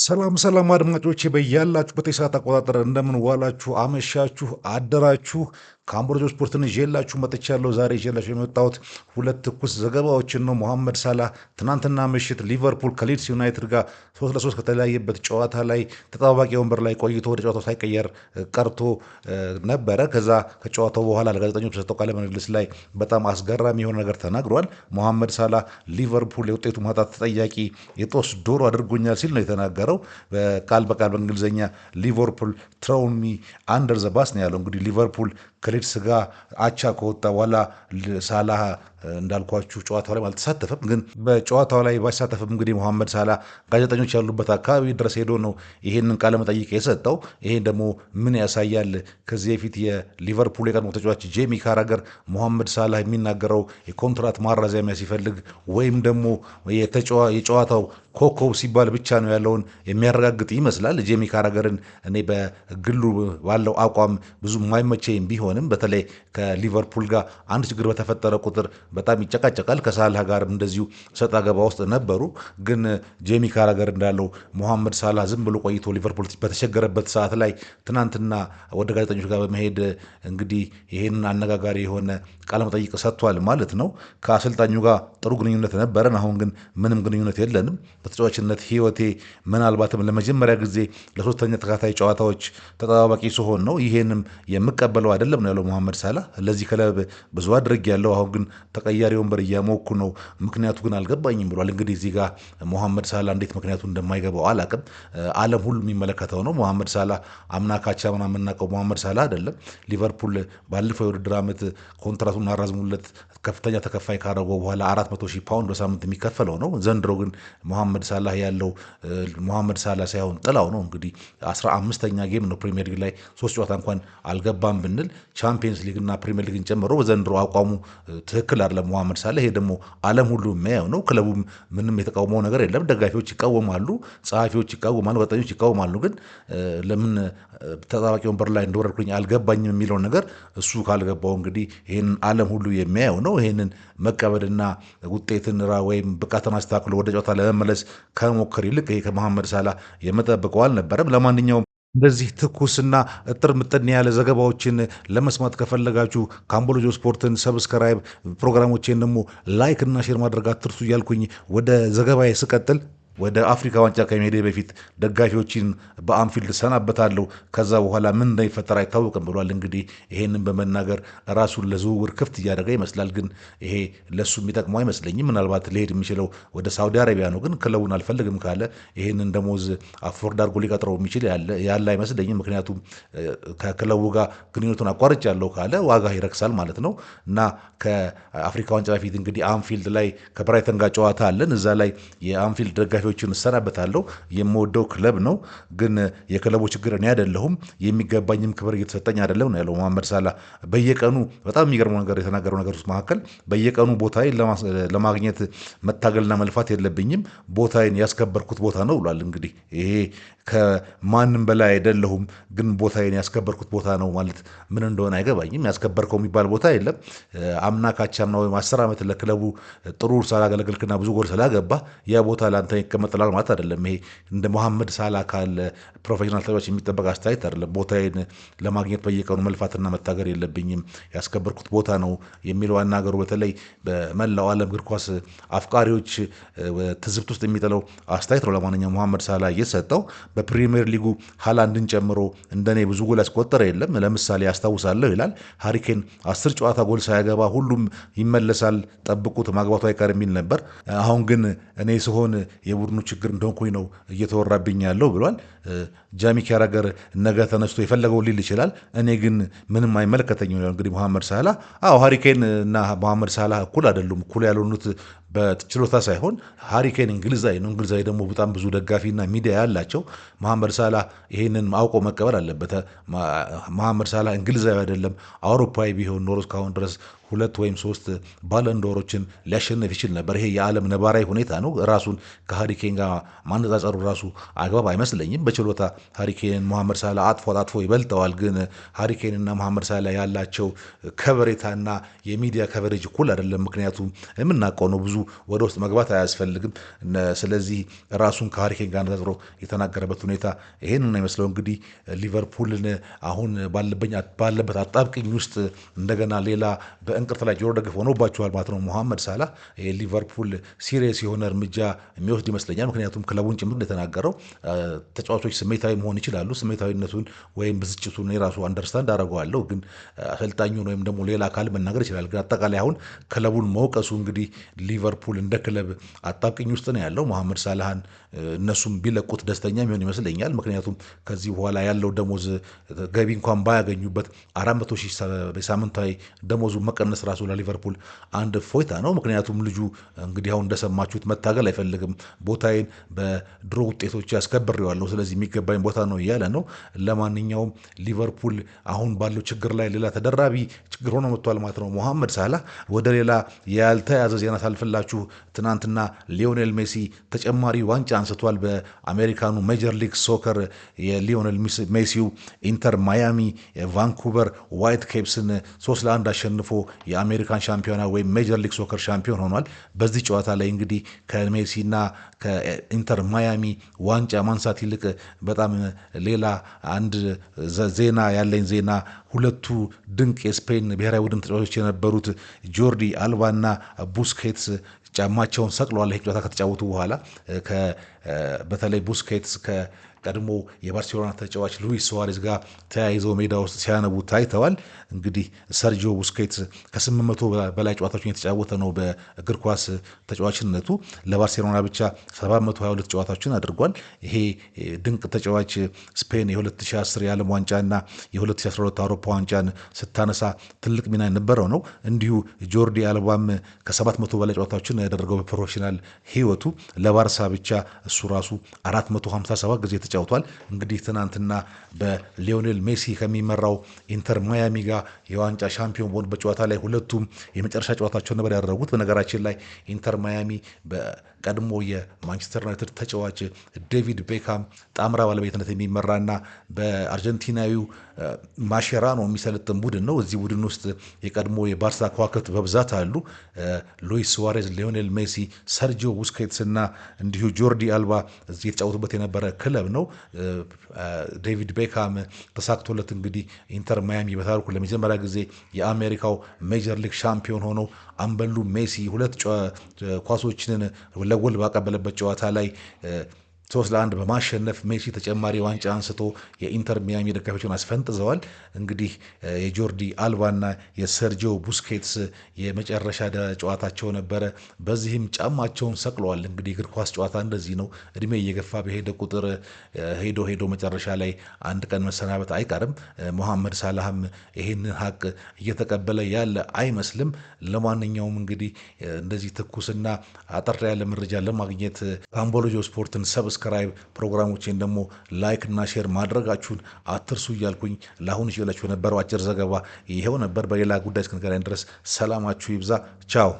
ሰላም አድማጮቼ በያላችሁበት የሰዓት አቆጣጠር እንደምን ዋላችሁ፣ አመሻችሁ፣ አደራችሁ። ከአምቦሎጆ ስፖርትን ይዤላችሁ መጥቻለሁ። ዛሬ ይዤላችሁ የመጣሁት ሁለት ትኩስ ዘገባዎችን ነው። መሐመድ ሳላህ ትናንትና ምሽት ሊቨርፑል ከሊድስ ዩናይትድ ጋር 3-3 ከተለያየበት ጨዋታ ላይ ተጠባባቂ ወንበር ላይ ቆይቶ ወደ ጨዋታው ሳይቀየር ቀርቶ ነበረ። ከዛ ከጨዋታው በኋላ ለጋዜጠኞች በሰጠው ቃለ ምልልስ ላይ በጣም አስገራሚ የሆነ ነገር ተናግሯል። መሐመድ ሳላህ ሊቨርፑል የውጤቱ ማጣት ተጠያቂ የጦስ ዶሮ አድርጎኛል ሲል ነው የተናገረው። ቃል በቃል በእንግሊዝኛ ሊቨርፑል ትሮውን ሚ አንደር ዘ ባስ ነው ያለው። እንግዲህ ሊቨርፑል ከሊድስ ጋር አቻ ከወጣ በኋላ ሳላህ እንዳልኳችሁ ጨዋታው ላይ አልተሳተፈም። ግን በጨዋታው ላይ ባይሳተፍም እንግዲህ መሐመድ ሳላህ ጋዜጠኞች ያሉበት አካባቢ ድረስ ሄዶ ነው ይሄንን ቃለ መጠይቅ የሰጠው። ይሄን ደግሞ ምን ያሳያል? ከዚህ በፊት የሊቨርፑል የቀድሞ ተጫዋች ጄሚ ካራገር መሐመድ ሳላህ የሚናገረው የኮንትራት ማራዘሚያ ሲፈልግ ወይም ደግሞ የጨዋታው ኮከብ ሲባል ብቻ ነው ያለውን የሚያረጋግጥ ይመስላል። ጄሚ ካራገርን እኔ በግሉ ባለው አቋም ብዙ የማይመቸኝ ቢሆንም በተለይ ከሊቨርፑል ጋር አንድ ችግር በተፈጠረ ቁጥር በጣም ይጨቃጨቃል። ከሳላህ ጋርም እንደዚሁ ሰጣ ገባ ውስጥ ነበሩ። ግን ጄሚ ካራገር እንዳለው መሐመድ ሳላህ ዝም ብሎ ቆይቶ ሊቨርፑል በተቸገረበት ሰዓት ላይ ትናንትና ወደ ጋዜጠኞች ጋር በመሄድ እንግዲህ ይህንን አነጋጋሪ የሆነ ቃለመጠይቅ ሰጥቷል ማለት ነው። ከአሰልጣኙ ጋር ጥሩ ግንኙነት ነበረን፣ አሁን ግን ምንም ግንኙነት የለንም። በተጫዋችነት ሕይወቴ ምናልባትም ለመጀመሪያ ጊዜ ለሶስተኛ ተከታታይ ጨዋታዎች ተጠባባቂ ሲሆን ነው። ይሄንም የምቀበለው አይደለም ነው ያለው መሐመድ ሳላህ። ለዚህ ክለብ ብዙ አድርግ ያለው አሁን ግን ተቀያሪ ወንበር እያሞኩ ነው፣ ምክንያቱ ግን አልገባኝም ብሏል። እንግዲህ እዚህ ጋር መሐመድ ሳላህ እንዴት ምክንያቱ እንደማይገባው አላቅም። ዓለም ሁሉ የሚመለከተው ነው። መሐመድ ሳላህ አምና ካቻምና የምናውቀው መሐመድ ሳላህ አይደለም። ሊቨርፑል ባለፈው የውድድር ዓመት ኮንትራቱን አራዝሙለት ከፍተኛ ተከፋይ ካደረገው በኋላ 400 ሺህ ፓውንድ በሳምንት የሚከፈለው ነው። ዘንድሮ ግን መሐመድ ሳላህ ያለው መሐመድ ሳላህ ሳይሆን ጥላው ነው። እንግዲህ 15ኛ ጌም ነው ፕሪሚየር ሊግ ላይ 3 ጨዋታ እንኳን አልገባም ብንል ቻምፒየንስ ሊግ እና ፕሪሚየር ሊግን ጨምሮ በዘንድሮ አቋሙ ትክክል አይደለም መሐመድ ሳላህ። ይሄ ደግሞ ዓለም ሁሉ የሚያየው ነው። ክለቡም ምንም የተቃውመው ነገር የለም። ደጋፊዎች ይቃወማሉ፣ ጸሐፊዎች ይቃወማሉ፣ ጋዜጠኞች ይቃወማሉ። ግን ለምን ተጠባባቂ ወንበር ላይ እንደወረድኩኝ አልገባኝም የሚለውን ነገር እሱ ካልገባው እንግዲህ ይህን ዓለም ሁሉ የሚያየው ነው። ይህንን መቀበልና ውጤትን ወይም ብቃትን አስተካክሎ ወደ ጨዋታ ለመመለስ ከሞከር ይልቅ ይሄ ከመሐመድ ሳላህ የመጠበቀው አልነበረም። ለማንኛውም እንደዚህ ትኩስና እጥር ምጥን ያለ ዘገባዎችን ለመስማት ከፈለጋችሁ ካምቦሎጆ ስፖርትን ሰብስክራይብ፣ ፕሮግራሞቼን ደግሞ ላይክ እና ሼር ማድረግ አትርሱ እያልኩኝ ወደ ዘገባዬ ስቀጥል ወደ አፍሪካ ዋንጫ ከመሄዴ በፊት ደጋፊዎችን በአንፊልድ ሰናበታለሁ፣ ከዛ በኋላ ምን እንደሚፈጠር አይታወቅም ብሏል። እንግዲህ ይሄንን በመናገር ራሱን ለዝውውር ክፍት እያደረገ ይመስላል። ግን ይሄ ለሱ የሚጠቅመው አይመስለኝም። ምናልባት ሊሄድ የሚችለው ወደ ሳውዲ አረቢያ ነው። ግን ክለቡን አልፈልግም ካለ ይሄንን ደሞዝ አፎርድ አድርጎ ሊቀጥረው የሚችል ያለ አይመስለኝም። ምክንያቱም ከክለቡ ጋር ግንኙነቱን አቋርጫለሁ ካለ ዋጋ ይረክሳል ማለት ነው። እና ከአፍሪካ ዋንጫ በፊት እንግዲህ አንፊልድ ላይ ከብራይተን ጋር ጨዋታ አለን። እዛ ላይ የአንፊልድ ደጋፊ ችን እሰናበታለሁ። የምወደው ክለብ ነው፣ ግን የክለቡ ችግር እኔ አይደለሁም፣ የሚገባኝም ክብር እየተሰጠኝ አይደለም ነው ያለው መሐመድ ሳላህ። በየቀኑ በጣም የሚገርመው ነገር የተናገረው ነገር ውስጥ መካከል በየቀኑ ቦታዬን ለማግኘት መታገልና መልፋት የለብኝም፣ ቦታዬን ያስከበርኩት ቦታ ነው ብሏል። እንግዲህ ይሄ ከማንም በላይ አይደለሁም፣ ግን ቦታዬን ያስከበርኩት ቦታ ነው ማለት ምን እንደሆነ አይገባኝም። ያስከበርከው የሚባል ቦታ የለም። አምና ካቻምና ወይም 10 ዓመት ለክለቡ ጥሩ ስላገለገልክና ብዙ ጎል ስላገባ ያ ቦታ ለአንተ ይቀመጥላል ማለት አይደለም። ይሄ እንደ መሐመድ ሳላህ ካለ ፕሮፌሽናል ተጫዋች የሚጠበቅ አስተያየት አይደለም። ቦታዬን ለማግኘት በየቀኑ መልፋትና መታገር የለብኝም፣ ያስከበርኩት ቦታ ነው የሚለው አናገሩ በተለይ በመላው ዓለም እግር ኳስ አፍቃሪዎች ትዝብት ውስጥ የሚጥለው አስተያየት ነው። ለማንኛውም መሐመድ ሳላህ እየሰጠው በፕሪሚየር ሊጉ ሃላንድን ጨምሮ እንደኔ ብዙ ጎል ያስቆጠረ የለም። ለምሳሌ ያስታውሳለሁ ይላል ሃሪኬን 10 ጨዋታ ጎል ሳያገባ ሁሉም ይመለሳል፣ ጠብቁት፣ ማግባቱ አይቀር የሚል ነበር። አሁን ግን እኔ ስሆን የቡድኑ ችግር እንደሆንኩኝ ነው እየተወራብኝ ያለው ብሏል። ጃሚ ካራገር ነገ ተነስቶ የፈለገው ሊል ይችላል። እኔ ግን ምንም አይመለከተኝም። እንግዲህ መሐመድ ሳላህ ሃሪኬን እና መሐመድ ሳላህ እኩል አይደሉም። እኩል ያልሆኑት በችሎታ ሳይሆን ሃሪኬን እንግሊዛዊ ነው። እንግሊዛዊ ደግሞ በጣም ብዙ ደጋፊና ሚዲያ ያላቸው። መሐመድ ሳላህ ይሄንን አውቆ መቀበል አለበት። መሐመድ ሳላህ እንግሊዛዊ አይደለም። አውሮፓዊ ቢሆን ኖሮ እስካሁን ድረስ 2 ወይም 3 ባለንዶሮችን ሊያሸንፍ ይችል ነበር። ይሄ የዓለም ነባራዊ ሁኔታ ነው። ራሱን ከሃሪኬን ጋር ማነጻጸሩ ራሱ አግባብ አይመስለኝም። በችሎታ ሃሪኬንን መሐመድ ሳላ አጥፎ ይበልጠዋል። ግን ሃሪኬንና መሐመድ ሳላ ያላቸው ከበሬታና የሚዲያ ከቨሬጅ እኩል አይደለም። ምክንያቱም የምናውቀው ነው፣ ብዙ ወደ ውስጥ መግባት አያስፈልግም። ስለዚህ ራሱን ከሃሪኬን ጋር አነጻጽሮ የተናገረበት ሁኔታ ይሄንን ነው የሚመስለው። እንግዲህ ሊቨርፑልን አሁን ባለበት አጣብቅኝ ውስጥ እንደገና ሌላ በእንቅርት ላይ ጆሮ ደግፍ ሆኖባቸዋል ማለት ነው መሐመድ ሳላ። ሊቨርፑል ሲሪየስ የሆነ እርምጃ የሚወስድ ይመስለኛል። ምክንያቱም ክለቡን ጭምር እንደተናገረው ተጫዋቾች ስሜታዊ መሆን ይችላሉ። ስሜታዊነቱን ወይም ብስጭቱን የራሱ አንደርስታንድ አደርገዋለሁ። ግን አሰልጣኙን ወይም ደግሞ ሌላ አካል መናገር ይችላል። ግን አጠቃላይ አሁን ክለቡን መውቀሱ እንግዲህ ሊቨርፑል እንደ ክለብ አጣብቅኝ ውስጥ ነው ያለው። መሐመድ ሳላህን እነሱም ቢለቁት ደስተኛ የሚሆን ይመስለኛል። ምክንያቱም ከዚህ በኋላ ያለው ደሞዝ ገቢ እንኳን ባያገኙበት 400 ሺህ ሳምንታዊ ደሞዙ መቀነስ ራሱ ለሊቨርፑል አንድ ፎይታ ነው። ምክንያቱም ልጁ እንግዲህ አሁን እንደሰማችሁት መታገል አይፈልግም። ቦታዬን በድሮ ውጤቶች ያስከብሬዋለሁ፣ ስለዚህ የሚገባኝ ቦታ ነው እያለ ነው። ለማንኛውም ሊቨርፑል አሁን ባለው ችግር ላይ ሌላ ተደራቢ ችግር ሆኖ መጥቷል ማለት ነው መሐመድ ሳላህ። ወደ ሌላ ያልተያዘ ዜና ሳልፍላችሁ ትናንትና ሊዮኔል ሜሲ ተጨማሪ ዋንጫ አንስቷል። በአሜሪካኑ ሜጀር ሊግ ሶከር የሊዮኔል ሜሲው ኢንተር ማያሚ ቫንኩቨር ዋይት ኬፕስን 3-1 አሸንፎ የአሜሪካን ሻምፒዮና ወይም ሜጀር ሊግ ሶከር ሻምፒዮን ሆኗል። በዚህ ጨዋታ ላይ እንግዲህ ከሜሲና ከኢንተር ማያሚ ዋንጫ ማንሳት ይልቅ በጣም ሌላ አንድ ያለኝ ዜና ሁለቱ ድንቅ የስፔን ብሔራዊ ቡድን ተጫዋቾች የነበሩት ጆርዲ አልባና ቡስኬትስ ጫማቸውን ሰቅለዋል። ይህ ጨዋታ ከተጫወቱ በኋላ በተለይ ቡስኬትስ ቀድሞ የባርሴሎና ተጫዋች ሉዊስ ሱዋሬዝ ጋር ተያይዘው ሜዳ ውስጥ ሲያነቡ ታይተዋል። እንግዲህ ሰርጂዮ ቡስኬትስ ከ800 በላይ ጨዋታዎችን የተጫወተ ነው በእግር ኳስ ተጫዋችነቱ። ለባርሴሎና ብቻ 722 ጨዋታዎችን አድርጓል። ይሄ ድንቅ ተጫዋች ስፔን የ2010 የዓለም ዋንጫና የ2012 አውሮፓ ዋንጫን ስታነሳ ትልቅ ሚና የነበረው ነው። እንዲሁ ጆርዲ አልባም ከ700 በላይ ጨዋታዎችን ያደረገው በፕሮፌሽናል ህይወቱ። ለባርሳ ብቻ እሱ ራሱ 457 ጊዜ ተጫውቷል። እንግዲህ ትናንትና በሊዮኔል ሜሲ ከሚመራው ኢንተር ማያሚ ጋር የዋንጫ ሻምፒዮን በሆኑበት ጨዋታ ላይ ሁለቱም የመጨረሻ ጨዋታቸውን ነበር ያደረጉት። በነገራችን ላይ ኢንተር ማያሚ በቀድሞ የማንቸስተር ዩናይትድ ተጫዋች ዴቪድ ቤካም ጣምራ ባለቤትነት የሚመራና በአርጀንቲናዊው ማሼራኖ የሚሰለጥን ቡድን ነው። እዚህ ቡድን ውስጥ የቀድሞ የባርሳ ከዋክብት በብዛት አሉ። ሉዊስ ሱዋሬዝ፣ ሊዮኔል ሜሲ፣ ሰርጂዮ ቡስኬትስ እና እንዲሁ ጆርዲ አልባ እዚህ የተጫወቱበት የነበረ ክለብ ነው። ዴቪድ ቤካም ተሳክቶለት እንግዲህ ኢንተር ማያሚ በታሪኩ ለመጀመሪያ ጊዜ የአሜሪካው ሜጀር ሊግ ሻምፒዮን ሆኖ አምበሉ ሜሲ 2 ኳሶችን ለጎል ባቀበለበት ጨዋታ ላይ 3-1 በማሸነፍ ሜሲ ተጨማሪ ዋንጫ አንስቶ የኢንተር ሚያሚ ደጋፊዎችን አስፈንጥዘዋል። እንግዲህ የጆርዲ አልባና የሰርጂዮ ቡስኬትስ የመጨረሻ ጨዋታቸው ነበረ። በዚህም ጫማቸውን ሰቅለዋል። እንግዲህ እግር ኳስ ጨዋታ እንደዚህ ነው። እድሜ እየገፋ በሄደ ቁጥር ሄዶ መጨረሻ ላይ አንድ ቀን መሰናበት አይቀርም። መሐመድ ሳላህም ይህንን ሀቅ እየተቀበለ ያለ አይመስልም። ለማንኛውም እንግዲህ እንደዚህ ትኩስና አጠር ያለ መረጃ ለማግኘት ካምቦሎጆ ስፖርትን ሰብስክራይብ፣ ፕሮግራሞችን ደግሞ ላይክ እና ሼር ማድረጋችሁን አትርሱ እያልኩኝ ለአሁን ይዤላችሁ የነበረው አጭር ዘገባ ይሄው ነበር። በሌላ ጉዳይ እስክንገናኝ ድረስ ሰላማችሁ ይብዛ። ቻው።